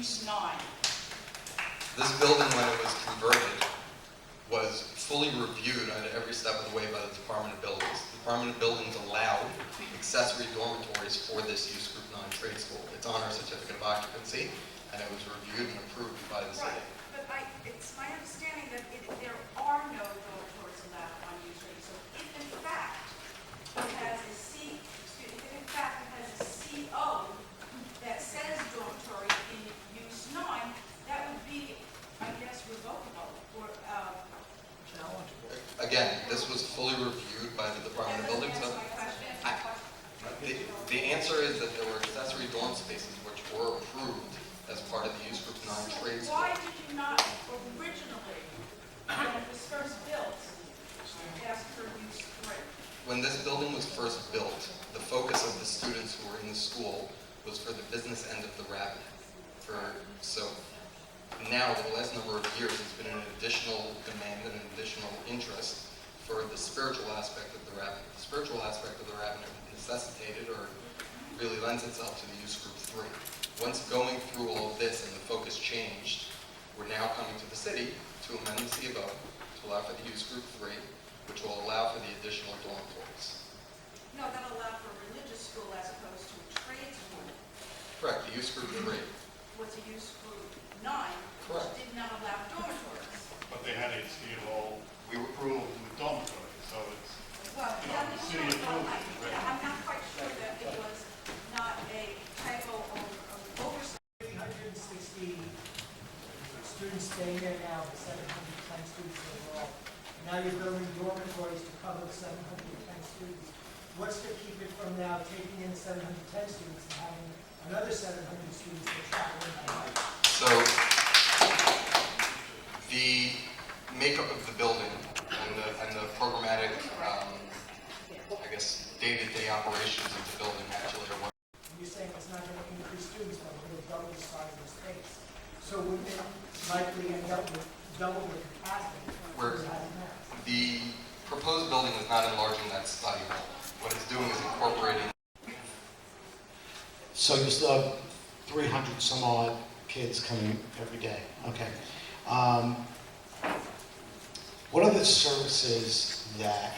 use 9? This building, when it was converted, was fully reviewed at every step of the way by the Department of Buildings. The Department of Buildings allowed accessory dormitories for this use group 9 trade school. It's on our certificate of occupancy, and it was reviewed and approved by the city. Right, but it's my understanding that there are no dormitories allowed on use rate. So if in fact it has a CO that says dormitory in use 9, that would be, I guess, revocable or Again, this was fully reviewed by the Department of Buildings. So the answer is that there were accessory dorm spaces which were approved as part of the use group 9 trade school. Why did you not originally, when it was first built, ask for use 3? When this building was first built, the focus of the students who were in the school was for the business end of the rabbit. So now, over the last number of years, there's been an additional demand and an additional interest for the spiritual aspect of the rabbit. The spiritual aspect of the rabbit necessitated or really lends itself to the use group 3. Once going through all of this and the focus changed, we're now coming to the city to amend the CBO to allow for the use group 3, which will allow for the additional dormitories. No, that'll allow for a religious school as opposed to a trade school. Correct, the use group 3. Was a use group 9, Correct. which did not allow dormitories. But they had a CBO approval with dormitory, so it's, Well, the city approved it. I'm not quite sure that it was not a typo or oversight. 360 students staying there now, 710 students overall. Now you're building dormitories to cover the 710 students. What's to keep it from now taking in 710 students and having another 700 students that travel in that night? So, the makeup of the building and the programmatic, I guess, day-to-day operations of the building actually are what. You're saying it's not going to increase students, but it'll double the size of the space. So wouldn't it likely end up with double the capacity? The proposed building is not enlarging that study hall. What it's doing is incorporating. So you still have 300 some odd kids coming every day. Okay. What are the services that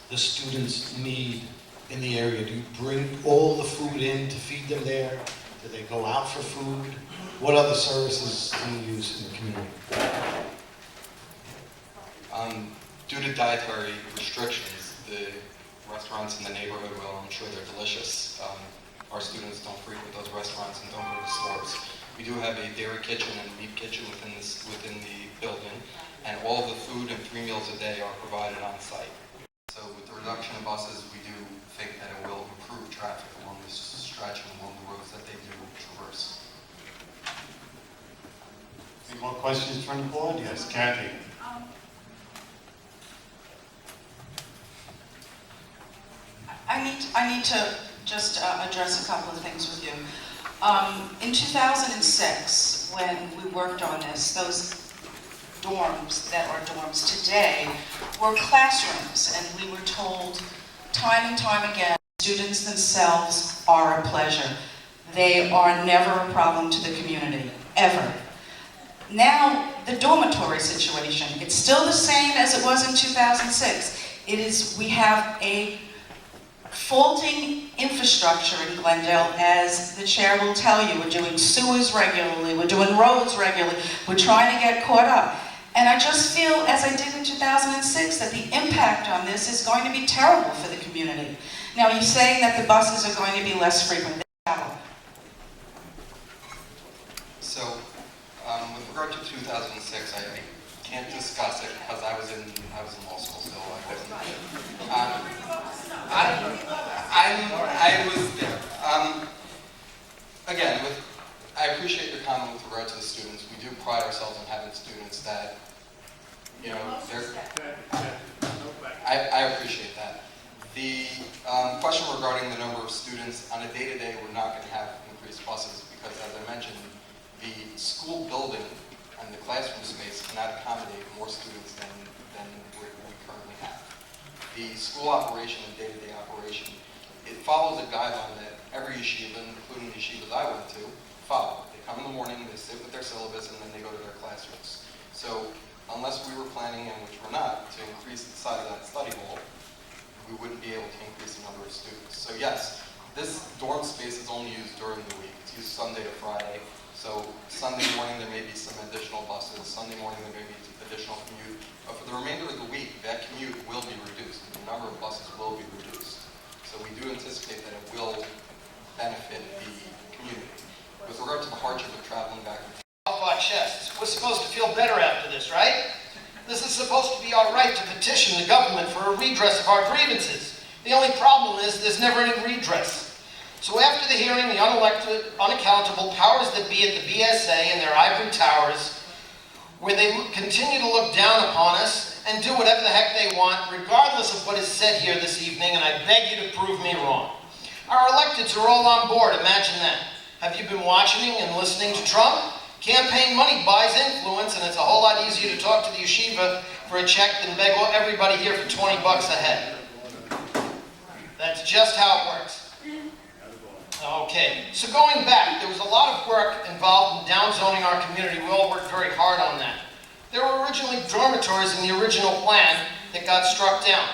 the students need in the area? Do you bring all the food in to feed them there? Do they go out for food? What other services do you use in the community? Due to dietary restrictions, the restaurants in the neighborhood, well, I'm sure they're delicious. Our students don't frequent those restaurants and don't go to stores. We do have a dairy kitchen and meat kitchen within the building, and all of the food and 3 meals a day are provided on site. So with the reduction of buses, we do think that it will improve traffic along this stretch and along the roads that they do traverse. Any more questions from the board? Yes, Kathy. I need to just address a couple of things with you. In 2006, when we worked on this, those dorms that are dorms today were classrooms, and we were told time and time again, students themselves are a pleasure. They are never a problem to the community, ever. Now, the dormitory situation, it's still the same as it was in 2006. It is, we have a faulting infrastructure in Glendale, as the chair will tell you. We're doing sewers regularly, we're doing roads regularly, we're trying to get caught up. And I just feel, as I did in 2006, that the impact on this is going to be terrible for the community. Now, you're saying that the buses are going to be less frequent. So, with regard to 2006, I can't discuss it because I was in law school, so I was there. Again, I appreciate your comment with regard to the students. We do pride ourselves on having students that, you know, I appreciate that. The question regarding the number of students on a day-to-day, we're not going to have increased buses because, as I mentioned, the school building and the classroom space cannot accommodate more students than we currently have. The school operation and day-to-day operation, it follows a guideline that every yeshiva, including the yeshivas I went to, follow. They come in the morning, they sit with their syllabus, and then they go to their classrooms. So unless we were planning, and which we're not, to increase the size of that study hall, we wouldn't be able to increase the number of students. So yes, this dorm space is only used during the week. It's used Sunday to Friday. So Sunday morning there may be some additional buses. Sunday morning there may be additional commute. But for the remainder of the week, that commute will be reduced. The number of buses will be reduced. So we do anticipate that it will benefit the community. With regard to the hardship of traveling back and forth, off our chests. We're supposed to feel better after this, right? This is supposed to be our right to petition the government for a redress of our grievances. The only problem is there's never any redress. So after the hearing, the unelected, unaccountable powers that be at the BSA and their ivory towers, where they continue to look down upon us and do whatever the heck they want, regardless of what is said here this evening, and I beg you to prove me wrong. Our electeds are all on board, imagine that. Have you been watching and listening to Trump? Campaign money buys influence, and it's a whole lot easier to talk to the Yeshiva for a check than beg everybody here for 20 bucks a head. That's just how it works. Okay, so going back, there was a lot of work involved in downzoning our community. We all worked very hard on that. There were originally dormitories in the original plan that got struck down.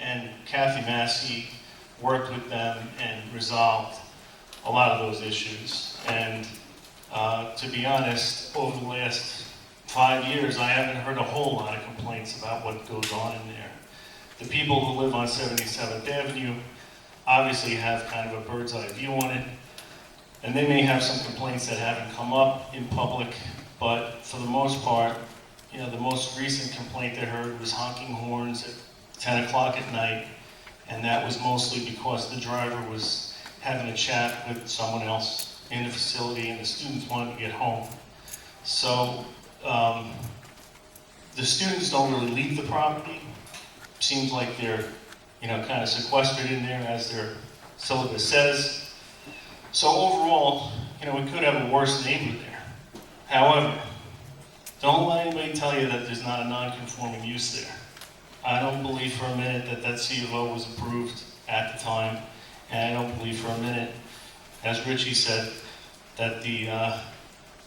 And Kathy Massey worked with them and resolved a lot of those issues. And to be honest, over the last 5 years, I haven't heard a whole lot of complaints about what goes on in there. The people who live on 77th Avenue obviously have kind of a bird's eye view on it, and they may have some complaints that haven't come up in public, but for the most part, you know, the most recent complaint they heard was honking horns at 10 o'clock at night, and that was mostly because the driver was having a chat with someone else in the facility and the students wanted to get home. So the students don't really leave the property. Seems like they're, you know, kind of sequestered in there as their syllabus says. So overall, you know, we could have a worse neighborhood there. However, don't let anybody tell you that there's not a non-conforming use there. I don't believe for a minute that that C of O was approved at the time, and I don't believe for a minute, as Richie said, that the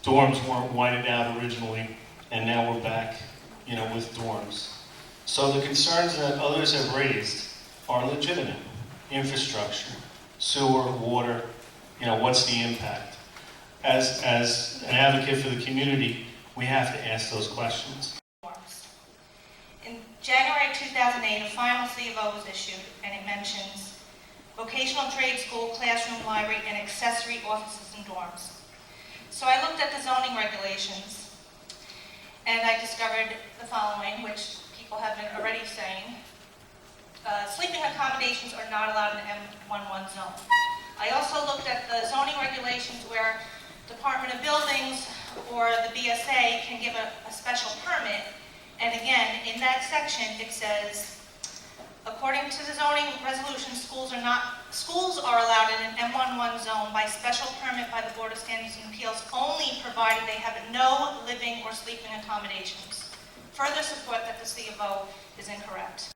dorms weren't whited out originally, and now we're back, you know, with dorms. So the concerns that others have raised are legitimate. Infrastructure, sewer, water, you know, what's the impact? As an advocate for the community, we have to ask those questions. In January 2008, a final C of O was issued, and it mentions vocational trade school, classroom, library, and accessory offices and dorms. So I looked at the zoning regulations, and I discovered the following, which people have been already saying. Sleeping accommodations are not allowed in the M11 zone. I also looked at the zoning regulations where Department of Buildings or the BSA can give a special permit. And again, in that section, it says, according to the zoning resolution, schools are allowed in an M11 zone by special permit by the Board of Standards and Appeals only provided they have no living or sleeping accommodations. Further support that the C of O is incorrect.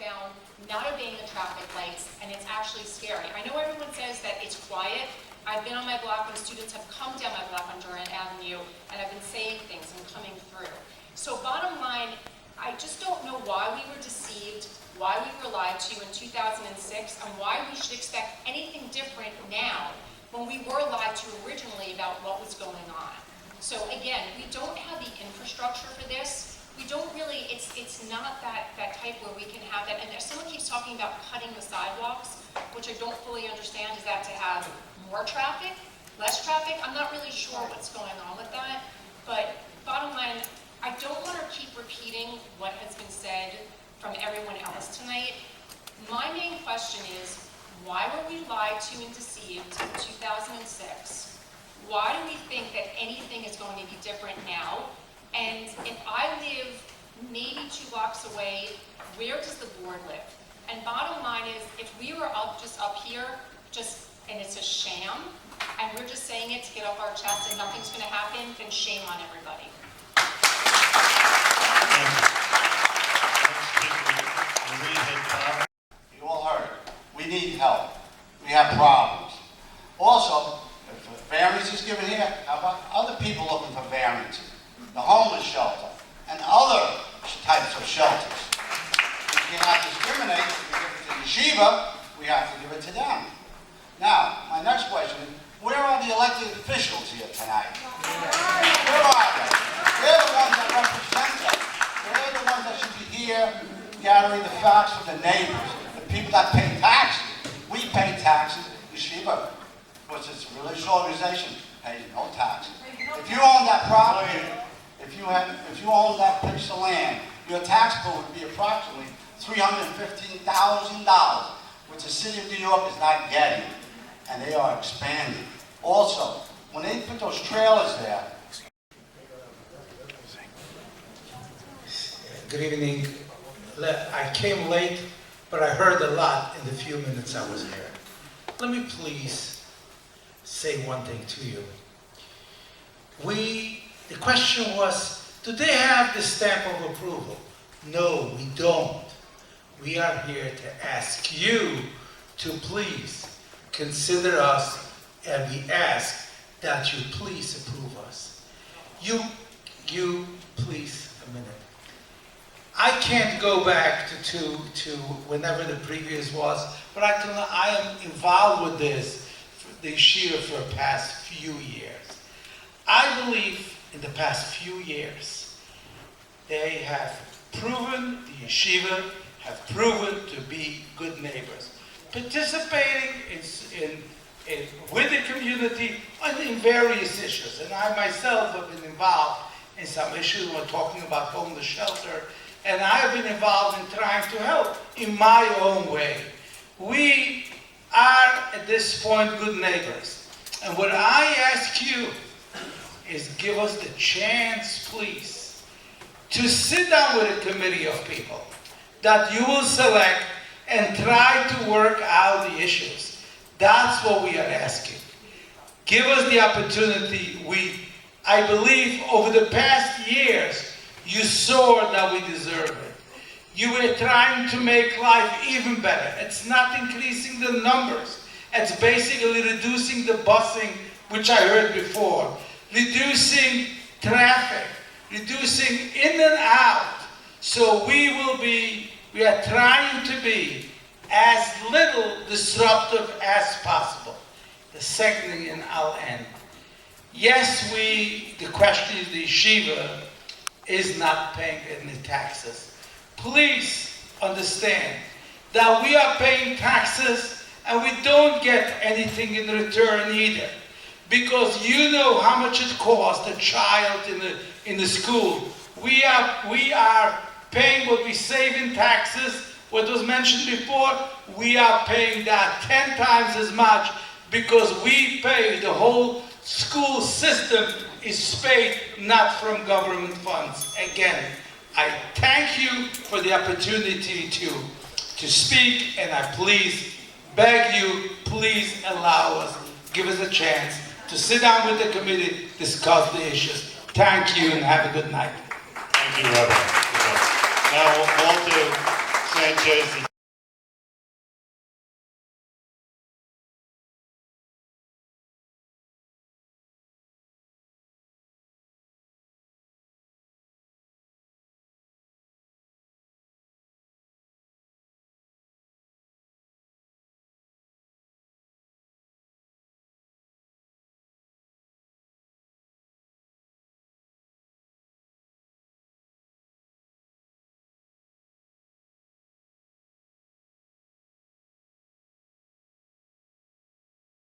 Down, not obeying the traffic lights, and it's actually scary. I know everyone says that it's quiet. I've been on my block when students have come down my block on Durant Avenue, and I've been saying things and coming through. So bottom line, I just don't know why we were deceived, why we were lied to in 2006, and why we should expect anything different now when we were lied to originally about what was going on. So again, we don't have the infrastructure for this. We don't really, it's not that type where we can have that. And if someone keeps talking about cutting the sidewalks, which I don't fully understand, is that to have more traffic, less traffic? I'm not really sure what's going on with that. But bottom line, I don't want to keep repeating what has been said from everyone else tonight. My main question is, why were we lied to and deceived in 2006? Why do we think that anything is going to be different now? And if I live maybe 2 blocks away, where does the board live? And bottom line is, if we were just up here, and it's a sham, and we're just saying it to get off our chest and nothing's going to happen, then shame on everybody. You all heard. We need help. We have problems. Also, if families is given here, next question is, where are the elected officials here tonight? Where are they? They're the ones that represent us. They're the ones that should be here gathering the facts from the neighbors, the people that pay taxes. We pay taxes. Yeshiva, which is a religious organization, pays no taxes. If you own that property, if you own that piece of land, your tax bill would be approximately $315,000, which the city of New York is not getting, and they are expanding. Also, when they put those trailers there. Good evening. I came late, but I heard a lot in the few minutes I was here. Let me please say one thing to you. The question was, do they have the stamp of approval? No, we don't. We are here to ask you to please consider us, and we ask that you please approve us. You please, a minute. I can't go back to whenever the previous was, but I am involved with the Yeshiva for the past few years. I believe in the past few years, they have proven, the Yeshiva have proven to be good neighbors, participating with the community in various issues. And I myself have been involved in some issues. We're talking about homeless shelter, and I have been involved in trying to help in my own way. We are, at this point, good neighbors. And what I ask you is give us the chance, please, to sit down with a committee of people that you will select and try to work out the issues. That's what we are asking. Give us the opportunity. I believe over the past years, you saw that we deserve it. You were trying to make life even better. It's not increasing the numbers. It's basically reducing the busing, which I heard before, reducing traffic, reducing in and out. So we are trying to be as little disruptive as possible. The second thing, and I'll end. Yes, the question is the Yeshiva is not paying any taxes. Please understand that we are paying taxes and we don't get anything in return either. Because you know how much it costs a child in the school. We are paying what we save in taxes. What was mentioned before, we are paying that 10 times as much because we pay, the whole school system is paid not from government funds. Again, I thank you for the opportunity to speak, and I please beg you, please allow us, give us a chance to sit down with the committee, discuss the issues. Thank you and have a good night. Thank you, Reverend. Now, Walter Sanchez,